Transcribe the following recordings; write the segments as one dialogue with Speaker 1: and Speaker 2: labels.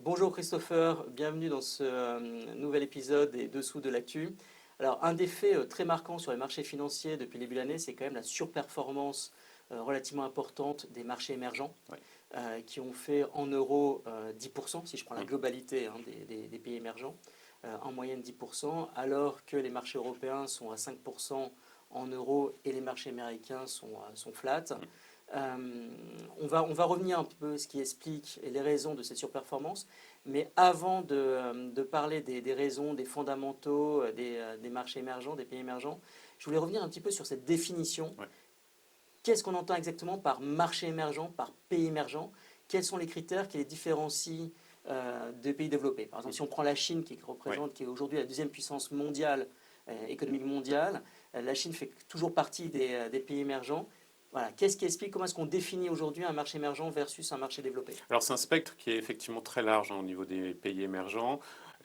Speaker 1: Bonjour Christopher, bienvenue dans ce nouvel épisode des Dessous de l'actu. Alors un des faits très marquants sur les marchés financiers depuis le début de l'année, c'est quand même la surperformance relativement importante des marchés émergents
Speaker 2: Ouais.
Speaker 1: qui ont fait en euros 10%, si je prends la
Speaker 2: Mm.
Speaker 1: globalité des pays émergents, en moyenne 10%, alors que les marchés européens sont à 5% en euros et les marchés américains sont flat.
Speaker 2: Mm.
Speaker 1: On va revenir un peu ce qui explique et les raisons de cette surperformance, mais avant de parler des raisons, des fondamentaux des marchés émergents, des pays émergents, je voulais revenir un petit peu sur cette définition.
Speaker 2: Ouais.
Speaker 1: Qu'est-ce qu'on entend exactement par marché émergent, par pays émergent? Quels sont les critères qui les différencient des pays développés? Par exemple, si on prend la Chine qui
Speaker 2: Ouais.
Speaker 1: est aujourd'hui la deuxième puissance mondiale, économique mondiale, la Chine fait toujours partie des pays émergents. Voilà. Qu'est-ce qui explique, comment est-ce qu'on définit aujourd'hui un marché émergent versus un marché développé?
Speaker 2: Alors c'est un spectre qui est effectivement très large au niveau des pays émergents.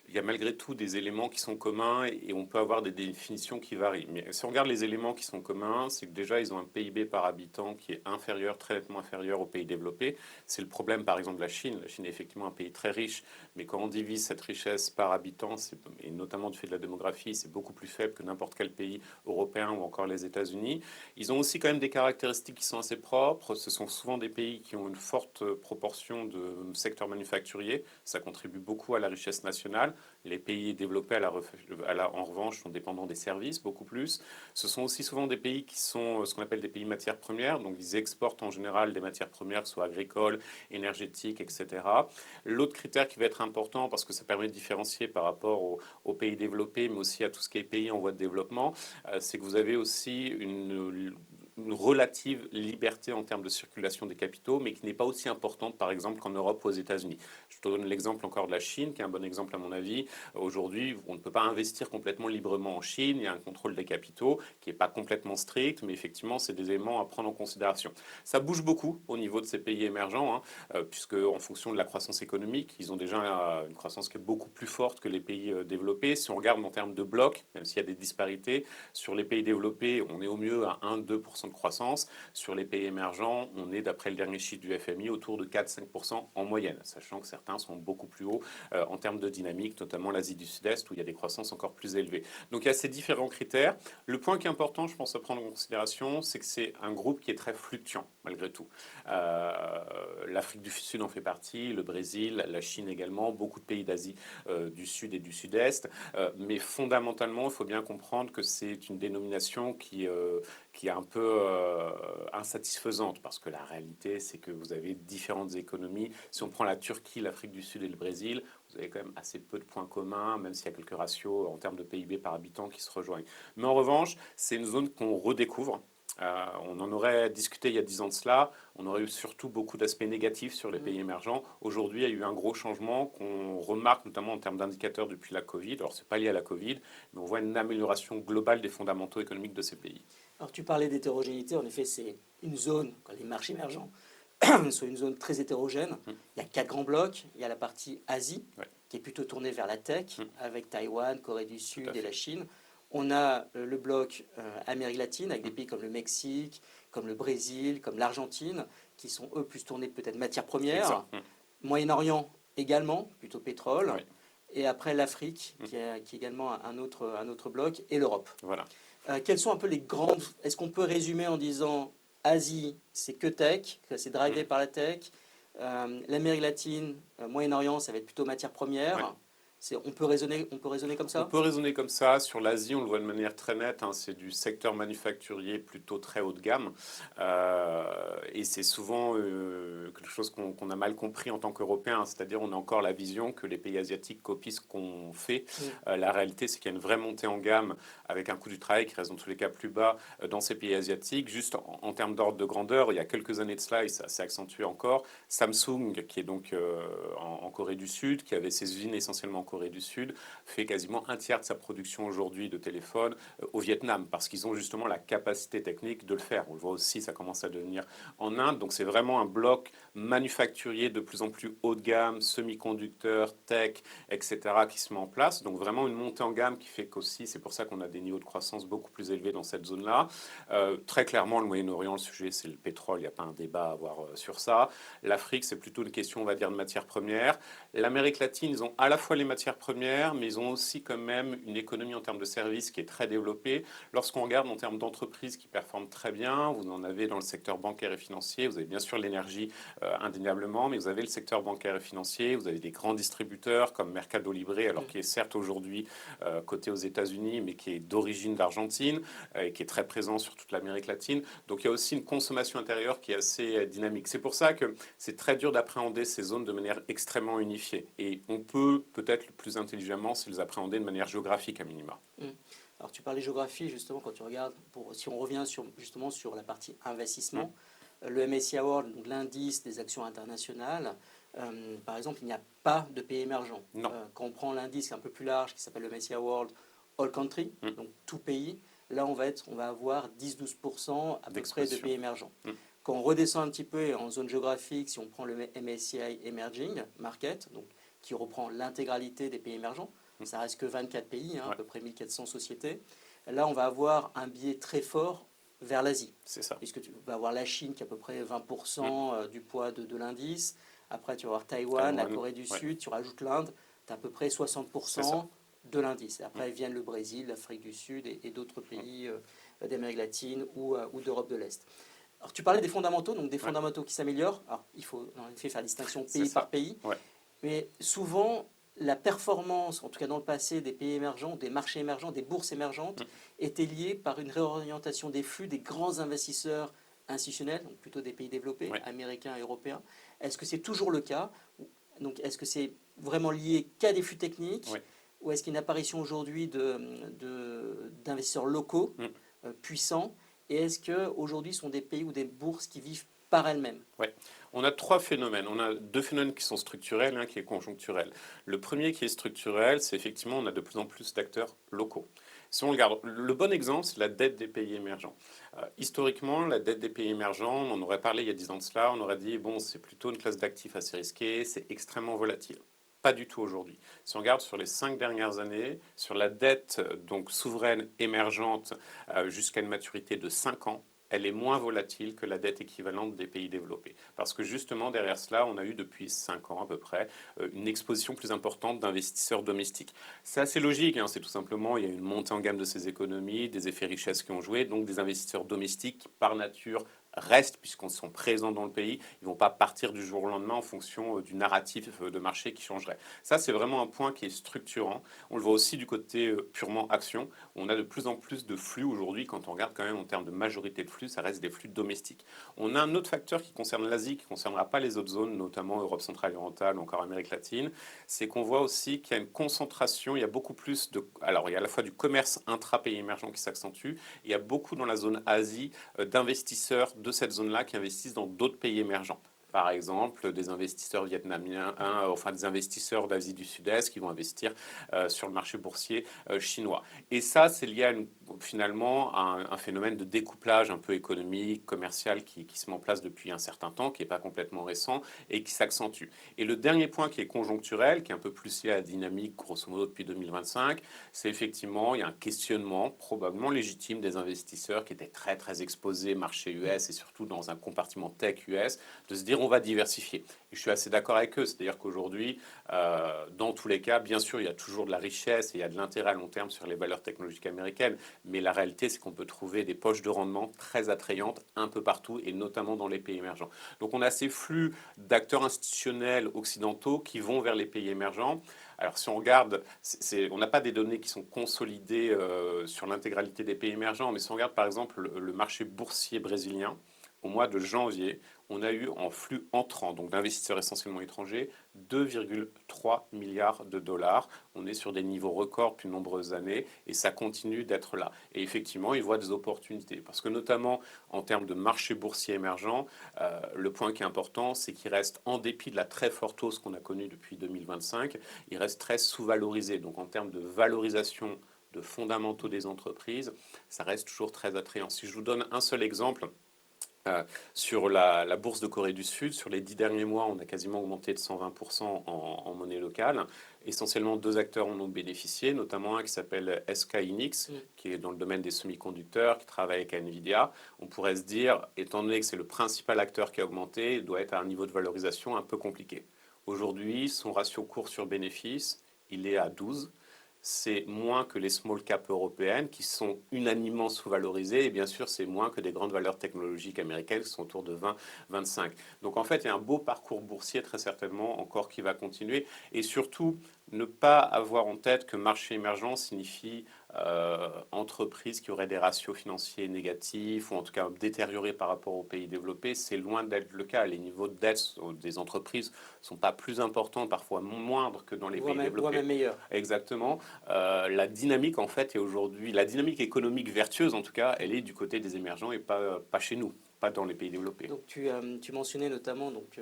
Speaker 2: Il y a malgré tout des éléments qui sont communs et on peut avoir des définitions qui varient. Mais si on regarde les éléments qui sont communs, c'est que déjà ils ont un PIB par habitant qui est inférieur, très nettement inférieur aux pays développés. C'est le problème par exemple de la Chine. La Chine est effectivement un pays très riche, mais quand on divise cette richesse par habitant, et notamment du fait de la démographie, c'est beaucoup plus faible que n'importe quel pays européen ou encore les États-Unis. Ils ont aussi quand même des caractéristiques qui sont assez propres. Ce sont souvent des pays qui ont une forte proportion de secteur manufacturier. Ça contribue beaucoup à la richesse nationale. Les pays développés, en revanche, sont dépendants des services beaucoup plus. Ce sont aussi souvent des pays qui sont ce qu'on appelle des pays matières premières. Donc, ils exportent en général des matières premières, soit agricoles, énergétiques, etc. L'autre critère qui va être important, parce que ça permet de différencier par rapport aux pays développés, mais aussi à tout ce qui est pays en voie de développement, c'est que vous avez aussi une relative liberté en termes de circulation des capitaux, mais qui n'est pas aussi importante, par exemple, qu'en Europe ou aux États-Unis. Je te donne l'exemple encore de la Chine, qui est un bon exemple à mon avis. Aujourd'hui, on ne peut pas investir complètement librement en Chine. Il y a un contrôle des capitaux qui n'est pas complètement strict, mais effectivement, c'est des éléments à prendre en considération. Ça bouge beaucoup au niveau de ces pays émergents, hein, puisque en fonction de la croissance économique, ils ont déjà une croissance qui est beaucoup plus forte que les pays développés. Si on regarde en termes de blocs, même s'il y a des disparités, sur les pays développés, on est au mieux à 1-2% de croissance. Sur les pays émergents, on est, d'après le dernier chiffre du FMI, autour de 4-5% en moyenne, sachant que certains sont beaucoup plus hauts en termes de dynamique, notamment l'Asie du Sud-Est, où il y a des croissances encore plus élevées. Donc il y a ces différents critères. Le point qui est important, je pense, à prendre en considération, c'est que c'est un groupe qui est très fluctuant, malgré tout. L'Afrique du Sud en fait partie, le Brésil, la Chine également, beaucoup de pays d'Asie du Sud et du Sud-Est. Mais fondamentalement, il faut bien comprendre que c'est une dénomination qui est un peu insatisfaisante, parce que la réalité, c'est que vous avez différentes économies. Si on prend la Turquie, l'Afrique du Sud et le Brésil, vous avez quand même assez peu de points communs, même s'il y a quelques ratios en termes de PIB par habitant qui se rejoignent. Mais en revanche, c'est une zone qu'on redécouvre. On en aurait discuté il y a 10 ans de cela, on aurait eu surtout beaucoup d'aspects négatifs sur les pays émergents. Aujourd'hui, il y a eu un gros changement qu'on remarque notamment en termes d'indicateurs depuis la Covid. Alors, ce n'est pas lié à la Covid, mais on voit une amélioration globale des fondamentaux économiques de ces pays.
Speaker 1: Alors tu parlais d'hétérogénéité, en effet c'est une zone, quand les marchés émergents sont une zone très hétérogène.
Speaker 2: Mmh.
Speaker 1: Il y a 4 grands blocs, il y a la partie Asie,
Speaker 2: Ouais.
Speaker 1: qui est plutôt tournée vers la tech,
Speaker 2: Mmh.
Speaker 1: avec Taïwan, Corée du
Speaker 2: Tout à
Speaker 1: Sud et la
Speaker 2: fait.
Speaker 1: Chine. On a le bloc Amérique latine, avec des
Speaker 2: Mmh.
Speaker 1: pays comme le Mexique, comme le Brésil, comme l'Argentine, qui sont eux plus tournés peut-être matières premières.
Speaker 2: Exact. Mmh.
Speaker 1: Moyen-Orient également, plutôt pétrole.
Speaker 2: Ouais.
Speaker 1: Et après l'Afrique,
Speaker 2: Mmh.
Speaker 1: qui est également un autre bloc, et l'Europe.
Speaker 2: Voilà.
Speaker 1: Quelles sont un peu les grandes... Est-ce qu'on peut résumer en disant Asie, c'est que tech, que c'est drivé
Speaker 2: Mmh.
Speaker 1: par la tech. L'Amérique latine, Moyen-Orient, ça va être plutôt matière
Speaker 2: Ouais.
Speaker 1: première. On peut raisonner comme
Speaker 2: On
Speaker 1: ça?
Speaker 2: peut raisonner comme ça. Sur l'Asie, on le voit de manière très nette, hein, c'est du secteur manufacturier plutôt très haut de gamme. Et c'est souvent quelque chose qu'on a mal compris en tant qu'Européens. C'est-à-dire on a encore la vision que les pays asiatiques copient ce qu'on fait.
Speaker 1: Mm.
Speaker 2: La réalité, c'est qu'il y a une vraie montée en gamme avec un coût du travail qui reste dans tous les cas plus bas dans ces pays asiatiques. Juste en termes d'ordre de grandeur, il y a quelques années de cela, et ça s'est accentué encore, Samsung, qui est donc en Corée du Sud, qui avait ses usines essentiellement en Corée du Sud, fait quasiment un tiers de sa production aujourd'hui de téléphones au Vietnam, parce qu'ils ont justement la capacité technique de le faire. On le voit aussi, ça commence à devenir en Inde. Donc c'est vraiment un bloc manufacturier de plus en plus haut de gamme, semi-conducteurs, tech, etc., qui se met en place. Donc vraiment une montée en gamme qui fait qu'aussi, c'est pour ça qu'on a des niveaux de croissance beaucoup plus élevés dans cette zone-là. Très clairement, le Moyen-Orient, le sujet, c'est le pétrole. Il n'y a pas un débat à avoir sur ça. L'Afrique, c'est plutôt une question, on va dire, de matières premières. L'Amérique latine, ils ont à la fois les matières premières, mais ils ont aussi quand même une économie en termes de services qui est très développée. Lorsqu'on regarde en termes d'entreprises qui performent très bien, vous en avez dans le secteur bancaire et financier, vous avez bien sûr l'énergie indéniablement, mais vous avez le secteur bancaire et financier, vous avez des grands distributeurs comme Mercado Libre, alors qui est certes aujourd'hui coté aux États-Unis, mais qui est d'origine d'Argentine et qui est très présent sur toute l'Amérique latine. Donc il y a aussi une consommation intérieure qui est assez dynamique. C'est pour ça que c'est très dur d'appréhender ces zones de manière extrêmement unifiée. Et on peut peut-être le plus intelligemment se les appréhender de manière géographique à minima.
Speaker 1: Alors tu parlais géographie, justement, quand tu regardes, si on revient justement sur la partie investissement, le MSCI World, donc l'indice des actions internationales, par exemple, il n'y a pas de pays émergents. Quand on prend l'indice un peu plus large qui s'appelle le MSCI World All Country, donc tout pays, là on va avoir 10-12% à peu près de pays émergents. Quand on redescend un petit peu en zone géographique, si on prend le MSCI Emerging Market, donc, qui reprend l'intégralité des pays émergents, ça reste que 24 pays, à peu près 1400 sociétés. Là, on va avoir un biais très fort vers l'Asie.
Speaker 2: C'est ça.
Speaker 1: Puisque tu vas avoir la Chine qui a à peu près 20% du poids de l'indice. Après, tu vas avoir Taïwan, la Corée du Sud, tu rajoutes l'Inde, tu as à peu près 60% de l'indice. Après, viennent le Brésil, l'Afrique du Sud et d'autres pays d'Amérique latine ou d'Europe de l'Est. Alors, tu parlais des fondamentaux, donc des fondamentaux qui s'améliorent. Alors, il faut en effet faire distinction pays par pays. Mais souvent, la performance, en tout cas dans le passé, des pays émergents, des marchés émergents, des bourses émergentes, était liée par une réorientation des flux des grands investisseurs institutionnels, donc plutôt des pays développés, américains et européens. Est-ce que c'est toujours le cas? Donc, est-ce que c'est vraiment lié qu'à des flux techniques? Ou est-ce qu'il y a une apparition aujourd'hui d'investisseurs locaux puissants? Et est-ce qu'aujourd'hui, ce sont des pays ou des bourses qui vivent par elles-mêmes?
Speaker 2: On a trois phénomènes. On a deux phénomènes qui sont structurels, un qui est conjoncturel. Le premier qui est structurel, c'est effectivement on a de plus en plus d'acteurs locaux. Si on regarde, le bon exemple, c'est la dette des pays émergents. Historiquement, la dette des pays émergents, on en aurait parlé il y a 10 ans de cela, on aurait dit, bon, c'est plutôt une classe d'actifs assez risquée, c'est extrêmement volatile. Pas du tout aujourd'hui. Si on regarde sur les 5 dernières années, sur la dette donc souveraine émergente jusqu'à une maturité de 5 ans, elle est moins volatile que la dette équivalente des pays développés. Parce que justement, derrière cela, on a eu depuis 5 ans à peu près une exposition plus importante d'investisseurs domestiques. C'est assez logique, hein, c'est tout simplement, il y a une montée en gamme de ces économies, des effets richesses qui ont joué, donc des investisseurs domestiques qui, par nature, restent, puisqu'ils sont présents dans le pays, ils ne vont pas partir du jour au lendemain en fonction du narratif de marché qui changerait. Ça, c'est vraiment un point qui est structurant. On le voit aussi du côté purement action. On a de plus en plus de flux aujourd'hui, quand on regarde quand même en termes de majorité de flux, ça reste des flux domestiques. On a un autre facteur qui concerne l'Asie, qui ne concernera pas les autres zones, notamment Europe centrale et orientale ou encore Amérique latine, c'est qu'on voit aussi qu'il y a une concentration, il y a beaucoup plus de... Alors, il y a à la fois du commerce intra-pays émergents qui s'accentue, il y a beaucoup dans la zone Asie d'investisseurs de cette zone-là qui investissent dans d'autres pays émergents. Par exemple, des investisseurs vietnamiens, enfin des investisseurs d'Asie du Sud-Est qui vont investir sur le marché boursier chinois. Et ça, c'est lié à finalement à un phénomène de découplage un peu économique, commercial qui se met en place depuis un certain temps, qui n'est pas complètement récent et qui s'accentue. Et le dernier point qui est conjoncturel, qui est un peu plus lié à la dynamique, grosso modo depuis 2025, c'est effectivement, il y a un questionnement probablement légitime des investisseurs qui étaient très très exposés marché US et surtout dans un compartiment tech US, de se dire on va diversifier. Et je suis assez d'accord avec eux, c'est-à-dire qu'aujourd'hui, dans tous les cas, bien sûr, il y a toujours de la richesse et il y a de l'intérêt à long terme sur les valeurs technologiques américaines, mais la réalité, c'est qu'on peut trouver des poches de rendement très attrayantes un peu partout, et notamment dans les pays émergents. Donc on a ces flux d'acteurs institutionnels occidentaux qui vont vers les pays émergents. Alors si on regarde, on n'a pas des données qui sont consolidées sur l'intégralité des pays émergents, mais si on regarde par exemple le marché boursier brésilien, au mois de janvier, on a eu en flux entrant, donc d'investisseurs essentiellement étrangers, 2,3 milliards de dollars. On est sur des niveaux records depuis de nombreuses années et ça continue d'être là. Et effectivement, ils voient des opportunités parce que notamment en termes de marché boursier émergent, le point qui est important, c'est qu'il reste, en dépit de la très forte hausse qu'on a connue depuis 2025, il reste très sous-valorisé. Donc en termes de valorisation de fondamentaux des entreprises, ça reste toujours très attrayant. Si je vous donne un seul exemple, sur la bourse de Corée du Sud, sur les 10 derniers mois, on a quasiment augmenté de 120% en monnaie locale. Essentiellement, deux acteurs en ont bénéficié, notamment un qui s'appelle SK Hynix, qui est dans le domaine des semi-conducteurs, qui travaille avec Nvidia. On pourrait se dire, étant donné que c'est le principal acteur qui a augmenté, il doit être à un niveau de valorisation un peu compliqué. Aujourd'hui, son ratio cours sur bénéfice, il est à 12. C'est moins que les small caps européennes qui sont unanimement sous-valorisées et bien sûr c'est moins que des grandes valeurs technologiques américaines qui sont autour de 20-25. Donc en fait il y a un beau parcours boursier très certainement encore qui va continuer et surtout ne pas avoir en tête que marché émergent signifie entreprises qui auraient des ratios financiers négatifs ou en tout cas détériorés par rapport aux pays développés, c'est loin d'être le cas. Les niveaux de dette des entreprises ne sont pas plus importants, parfois moindres que dans les pays développés.
Speaker 1: Voire même meilleur.
Speaker 2: Exactement. La dynamique en fait est aujourd'hui, la dynamique économique vertueuse en tout cas, elle est du côté des émergents et pas chez nous, pas dans les pays développés.
Speaker 1: Donc tu mentionnais notamment donc,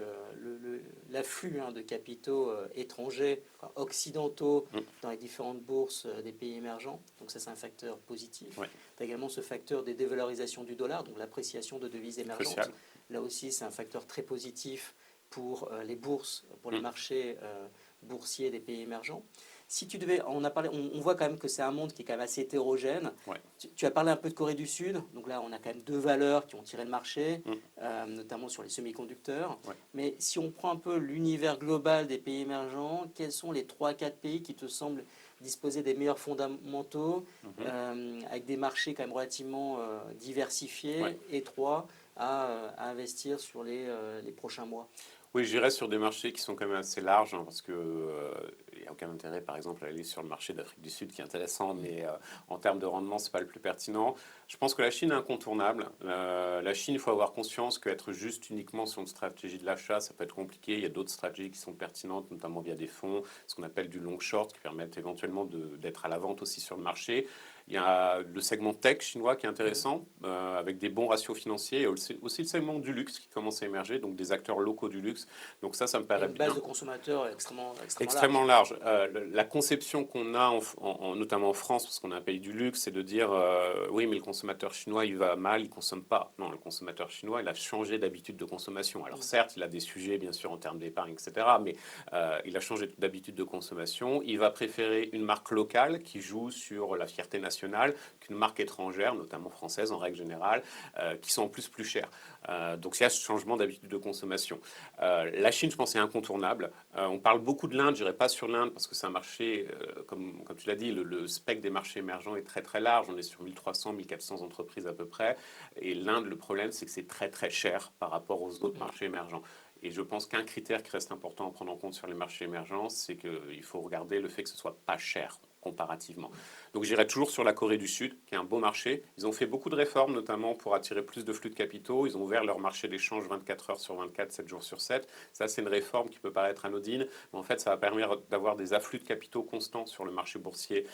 Speaker 1: l'afflux de capitaux étrangers, enfin, occidentaux, dans les différentes bourses des pays émergents. Donc ça c'est un facteur positif.
Speaker 2: Ouais.
Speaker 1: Tu as également ce facteur des dévalorisations du dollar, donc l'appréciation de devises émergentes.
Speaker 2: Crucial.
Speaker 1: Là aussi c'est un facteur très positif pour les bourses, pour les marchés boursiers des pays émergents. Si tu devais, on voit quand même que c'est un monde qui est quand même assez hétérogène.
Speaker 2: Ouais.
Speaker 1: Tu as parlé un peu de Corée du Sud, donc là on a quand même deux valeurs qui ont tiré le marché, notamment sur les semi-conducteurs.
Speaker 2: Ouais.
Speaker 1: Mais si on prend un peu l'univers global des pays émergents, quels sont les 3-4 pays qui te semblent disposer des meilleurs fondamentaux, avec des marchés quand même relativement diversifiés, étroits, à investir sur les prochains mois?
Speaker 2: Oui, j'irais sur des marchés qui sont quand même assez larges, parce que il n'y a aucun intérêt, par exemple, à aller sur le marché d'Afrique du Sud, qui est intéressant, mais en termes de rendement, c'est pas le plus pertinent. Je pense que la Chine est incontournable. La Chine, il faut avoir conscience qu'être juste uniquement sur une stratégie de l'achat, ça peut être compliqué. Il y a d'autres stratégies qui sont pertinentes, notamment via des fonds, ce qu'on appelle du long short, qui permettent éventuellement d'être à la vente aussi sur le marché. Il y a le segment tech chinois qui est intéressant, avec des bons ratios financiers, et aussi le segment du luxe qui commence à émerger, donc des acteurs locaux du luxe. Donc ça me paraît bien.
Speaker 1: Une base de consommateurs
Speaker 2: Extrêmement large. La conception qu'on a, notamment en France, parce qu'on est un pays du luxe, c'est de dire oui, mais le consommateur chinois, il va mal, il consomme pas. Non, le consommateur chinois, il a changé d'habitude de consommation. Alors certes, il a des sujets, bien sûr, en termes d'épargne, etc., mais il a changé d'habitude de consommation. Il va préférer une marque locale qui joue sur la fierté nationale qu'une marque étrangère, notamment française en règle générale, qui sont en plus chères. Donc il y a ce changement d'habitude de consommation. La Chine, je pense, est incontournable. On parle beaucoup de l'Inde, je n'irai pas sur l'Inde parce que c'est un marché, comme tu l'as dit, le spectre des marchés émergents est très large. On est sur 1300, 1400 entreprises à peu près. Et l'Inde, le problème, c'est que c'est très cher par rapport aux autres marchés émergents. Et je pense qu'un critère qui reste important à prendre en compte sur les marchés émergents, c'est qu'il faut regarder le fait que ce soit pas cher comparativement. Donc j'irai toujours sur la Corée du Sud, qui est un beau marché. Ils ont fait beaucoup de réformes, notamment pour attirer plus de flux de capitaux. Ils ont ouvert leur marché d'échange 24 heures sur 24, 7 jours sur 7. Ça, c'est une réforme qui peut paraître anodine, mais en fait, ça va permettre d'avoir des afflux de capitaux constants sur le marché boursier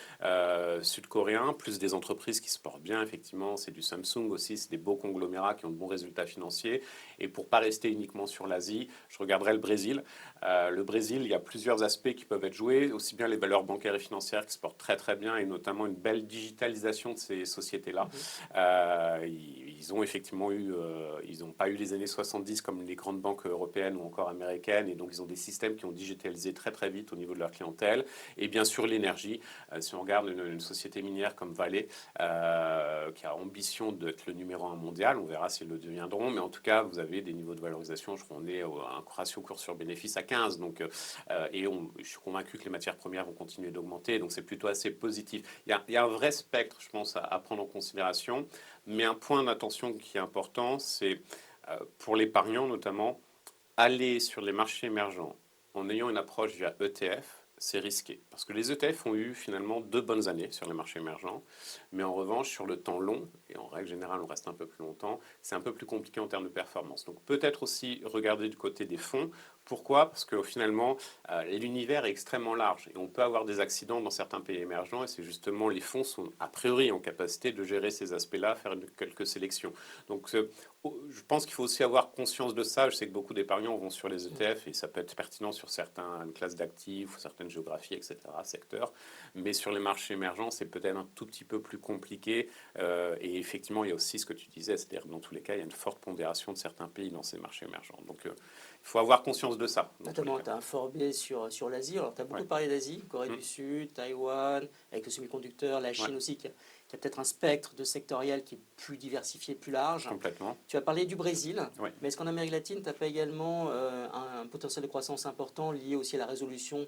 Speaker 2: sud-coréen, plus des entreprises qui se portent bien, effectivement. C'est du Samsung aussi, c'est des beaux conglomérats qui ont de bons résultats financiers. Et pour ne pas rester uniquement sur l'Asie, je regarderai le Brésil. Le Brésil, il y a plusieurs aspects qui peuvent être joués, aussi bien les valeurs bancaires et financières qui se portent très bien, et notamment une belle digitalisation de ces sociétés-là. Ils ont effectivement eu, ils n'ont pas eu les années 70 comme les grandes banques européennes ou encore américaines, et donc ils ont des systèmes qui ont digitalisé très vite au niveau de leur clientèle. Et bien sûr l'énergie. Si on regarde une société minière comme Vale, qui a ambition d'être le numéro 1 mondial, on verra s'ils le deviendront, mais en tout cas vous avez des niveaux de valorisation, je crois qu'on est à un ratio cours sur bénéfice à 15, donc, je suis convaincu que les matières premières vont continuer d'augmenter, donc c'est plutôt assez positif. Il y a un vrai spectre, je pense, à prendre en considération, mais un point d'attention qui est important, c'est pour l'épargnant notamment, aller sur les marchés émergents en ayant une approche via ETF, c'est risqué. Parce que les ETF ont eu finalement 2 bonnes années sur les marchés émergents. Mais en revanche, sur le temps long, et en règle générale, on reste un peu plus longtemps, c'est un peu plus compliqué en termes de performance. Donc peut-être aussi regarder du côté des fonds. Pourquoi? Parce que finalement, l'univers est extrêmement large et on peut avoir des accidents dans certains pays émergents et c'est justement les fonds sont a priori en capacité de gérer ces aspects-là, faire quelques sélections. Donc je pense qu'il faut aussi avoir conscience de ça. Je sais que beaucoup d'épargnants vont sur les ETF et ça peut être pertinent sur certaines classes d'actifs, certaines géographies, etc., secteurs. Mais sur les marchés émergents, c'est peut-être un tout petit peu plus compliqué. Et effectivement, il y a aussi ce que tu disais, c'est-à-dire que dans tous les cas, il y a une forte pondération de certains pays dans ces marchés émergents. Donc il faut avoir conscience de ça.
Speaker 1: Notamment, tu as un fort biais sur l'Asie. Alors, tu as beaucoup
Speaker 2: Ouais.
Speaker 1: parlé d'Asie, Corée du Sud, Taïwan, avec le semi-conducteur, la Chine
Speaker 2: Ouais.
Speaker 1: aussi, qui a peut-être un spectre de sectoriel qui est plus diversifié, plus large.
Speaker 2: Complètement.
Speaker 1: Tu as parlé du Brésil,
Speaker 2: Ouais.
Speaker 1: mais est-ce qu'en Amérique latine, tu n'as pas également un potentiel de croissance important lié aussi à la résolution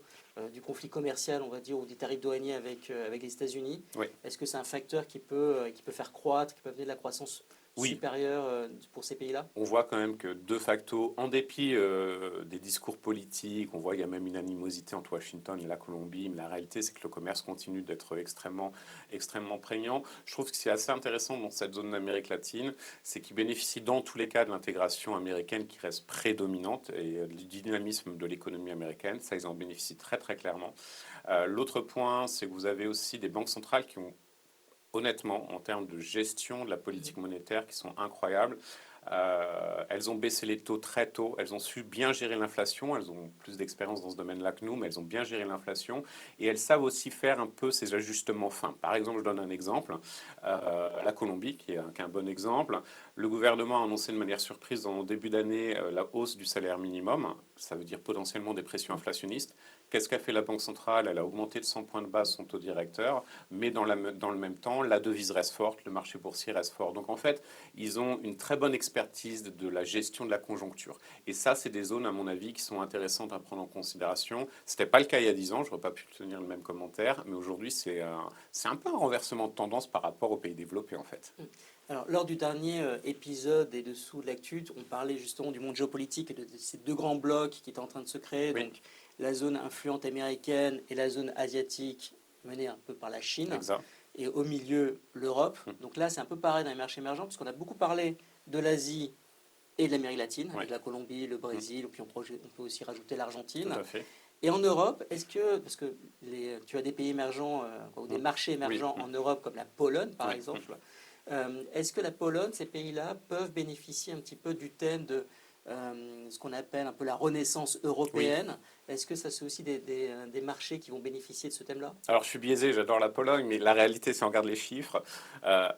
Speaker 1: du conflit commercial, on va dire, ou des tarifs douaniers avec les États-Unis?
Speaker 2: Ouais.
Speaker 1: Est-ce que c'est un facteur qui peut faire croître, qui peut amener de la croissance
Speaker 2: Oui.
Speaker 1: supérieure pour ces pays-là?
Speaker 2: On voit quand même que de facto, en dépit des discours politiques, on voit qu'il y a même une animosité entre Washington et la Colombie, mais la réalité c'est que le commerce continue d'être extrêmement, extrêmement prégnant. Je trouve que ce qui est assez intéressant dans cette zone d'Amérique latine, c'est qu'il bénéficie dans tous les cas de l'intégration américaine qui reste prédominante et du dynamisme de l'économie américaine. Ça, ils en bénéficient très très clairement. L'autre point, c'est que vous avez aussi des banques centrales qui ont honnêtement, en termes de gestion de la politique monétaire, qui sont incroyables. Elles ont baissé les taux très tôt, elles ont su bien gérer l'inflation, elles ont plus d'expérience dans ce domaine-là que nous, mais elles ont bien géré l'inflation et elles savent aussi faire un peu ces ajustements fins. Par exemple, je donne un exemple, la Colombie, qui est un bon exemple. Le gouvernement a annoncé de manière surprise en début d'année la hausse du salaire minimum, ça veut dire potentiellement des pressions inflationnistes. Qu'est-ce qu'a fait la Banque centrale? Elle a augmenté de 100 points de base son taux directeur, mais dans le même temps, la devise reste forte, le marché boursier reste fort. Donc en fait, ils ont une très bonne expertise de la gestion de la conjoncture. Et ça, c'est des zones, à mon avis, qui sont intéressantes à prendre en considération. Ce n'était pas le cas il y a 10 ans, je n'aurais pas pu tenir le même commentaire, mais aujourd'hui, c'est un peu un renversement de tendance par rapport aux pays développés, en fait.
Speaker 1: Alors, lors du dernier épisode et dessous de l'actu, on parlait justement du monde géopolitique et de ces deux grands blocs qui étaient en train de se créer,
Speaker 2: Oui.
Speaker 1: donc la zone influente américaine et la zone asiatique menée un peu par la Chine,
Speaker 2: Exact.
Speaker 1: et au milieu l'Europe. Donc là, c'est un peu pareil dans les marchés émergents, puisqu'on a beaucoup parlé de l'Asie et de l'Amérique latine, avec la Colombie, le Brésil, puis on peut aussi rajouter l'Argentine.
Speaker 2: Tout à fait.
Speaker 1: Et en Europe, est-ce que, parce que tu as des pays émergents, ou des marchés émergents
Speaker 2: Oui.
Speaker 1: en Europe, comme la Pologne par
Speaker 2: Oui.
Speaker 1: exemple, est-ce que la Pologne, ces pays-là, peuvent bénéficier un petit peu du thème de ce qu'on appelle un peu la renaissance européenne? Est-ce que ça, c'est aussi des marchés qui vont bénéficier de ce thème-là?
Speaker 2: Alors, je suis biaisé, j'adore la Pologne, mais la réalité, si on regarde les chiffres, euh,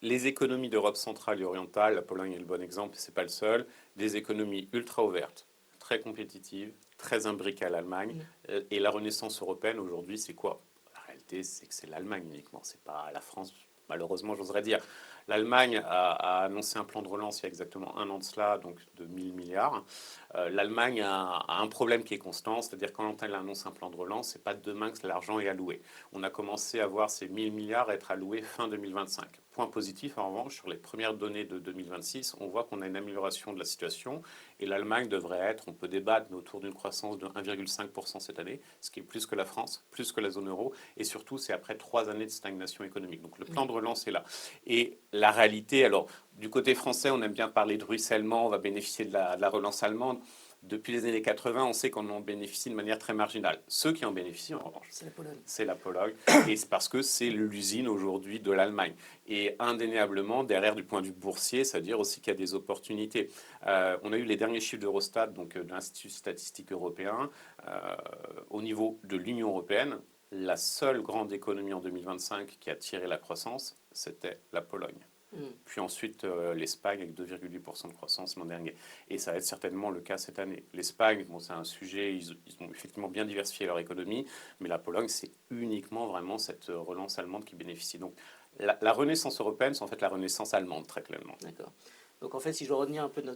Speaker 2: les économies d'Europe centrale et orientale, la Pologne est le bon exemple, c'est pas le seul, des économies ultra ouvertes, très compétitives, très imbriquées à l'Allemagne. Et la renaissance européenne aujourd'hui, c'est quoi? La réalité, c'est que c'est l'Allemagne uniquement, c'est pas la France, malheureusement, j'oserais dire. L'Allemagne a annoncé un plan de relance il y a exactement un an de cela, donc de 1000 milliards. L'Allemagne a un problème qui est constant, c'est-à-dire quand elle annonce un plan de relance, c'est pas demain que l'argent est alloué. On a commencé à voir ces 1000 milliards être alloués fin 2025. Point positif, en revanche, sur les premières données de 2026, on voit qu'on a une amélioration de la situation et l'Allemagne devrait être, on peut débattre, mais autour d'une croissance de 1,5% cette année, ce qui est plus que la France, plus que la zone euro, et surtout, c'est après 3 années de stagnation économique. Donc le plan de relance est là. Et la réalité, alors, du côté français, on aime bien parler de ruissellement, on va bénéficier de la relance allemande. Depuis les années 80, on sait qu'on en bénéficie de manière très marginale. Ceux qui en bénéficient, en revanche,
Speaker 1: C'est la Pologne.
Speaker 2: c'est la Pologne. Et c'est parce que c'est l'usine aujourd'hui de l'Allemagne. Et indéniablement, derrière du point de vue boursier, ça veut dire aussi qu'il y a des opportunités. On a eu les derniers chiffres d'Eurostat, donc de l'Institut statistique européen. Au niveau de l'Union européenne, la seule grande économie en 2025 qui a tiré la croissance, c'était la Pologne. Puis ensuite l'Espagne avec 2,8% de croissance l'an dernier. Et ça va être certainement le cas cette année. L'Espagne, bon, c'est un sujet, ils ont effectivement bien diversifié leur économie, mais la Pologne, c'est uniquement vraiment cette relance allemande qui bénéficie. Donc la renaissance européenne, c'est en fait la renaissance allemande, très clairement.
Speaker 1: D'accord. Donc en fait, si je reviens un peu de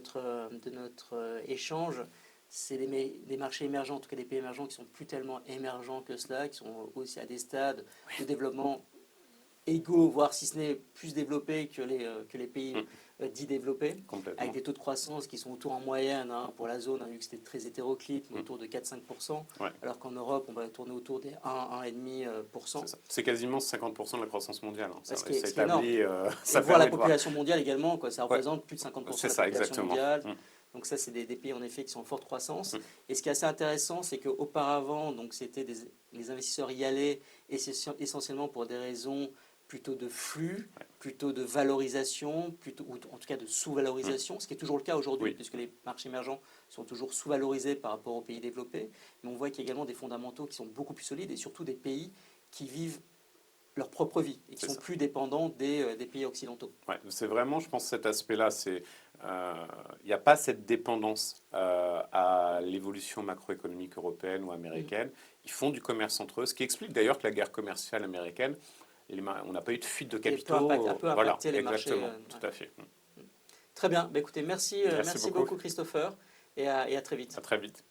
Speaker 1: notre échange, c'est des marchés émergents, en tout cas des pays émergents qui sont plus tellement émergents que cela, qui sont aussi à des stades de développement égaux, voire si ce n'est plus développés que les pays dits développés,
Speaker 2: Complètement.
Speaker 1: avec des taux de croissance qui sont autour en moyenne pour la zone, vu que c'était très hétéroclite, mais autour de 4-5%,
Speaker 2: Ouais.
Speaker 1: alors qu'en Europe, on va tourner autour des 1-1,5%.
Speaker 2: C'est quasiment 50% de la croissance mondiale. Hein.
Speaker 1: Ce qui est énorme.
Speaker 2: Ça
Speaker 1: Et voir la
Speaker 2: permet de
Speaker 1: population mondiale également, quoi, ça
Speaker 2: Ouais.
Speaker 1: représente plus de 50% de
Speaker 2: C'est
Speaker 1: la
Speaker 2: ça,
Speaker 1: population
Speaker 2: exactement.
Speaker 1: mondiale. Donc ça, c'est des pays en effet qui sont en forte croissance.
Speaker 2: Mm.
Speaker 1: Et ce qui est assez intéressant, c'est qu'auparavant, c'était les investisseurs y allaient essentiellement pour des raisons plutôt de flux, plutôt de valorisation, ou en tout cas de sous-valorisation, ce qui est toujours le cas aujourd'hui,
Speaker 2: Oui.
Speaker 1: puisque les marchés émergents sont toujours sous-valorisés par rapport aux pays développés. Mais on voit qu'il y a également des fondamentaux qui sont beaucoup plus solides et surtout des pays qui vivent leur propre vie et qui sont plus dépendants des pays occidentaux.
Speaker 2: Ouais, c'est vraiment, je pense, cet aspect-là. Il n'y a pas cette dépendance à l'évolution macroéconomique européenne ou américaine. Ils font du commerce entre eux, ce qui explique d'ailleurs que la guerre commerciale américaine, on n'a pas eu de fuite de capitaux.
Speaker 1: A peu impacté les marchés.
Speaker 2: Tout à fait.
Speaker 1: Très bien. Écoutez, merci
Speaker 2: Merci
Speaker 1: beaucoup Christopher et à très vite.
Speaker 2: À très vite.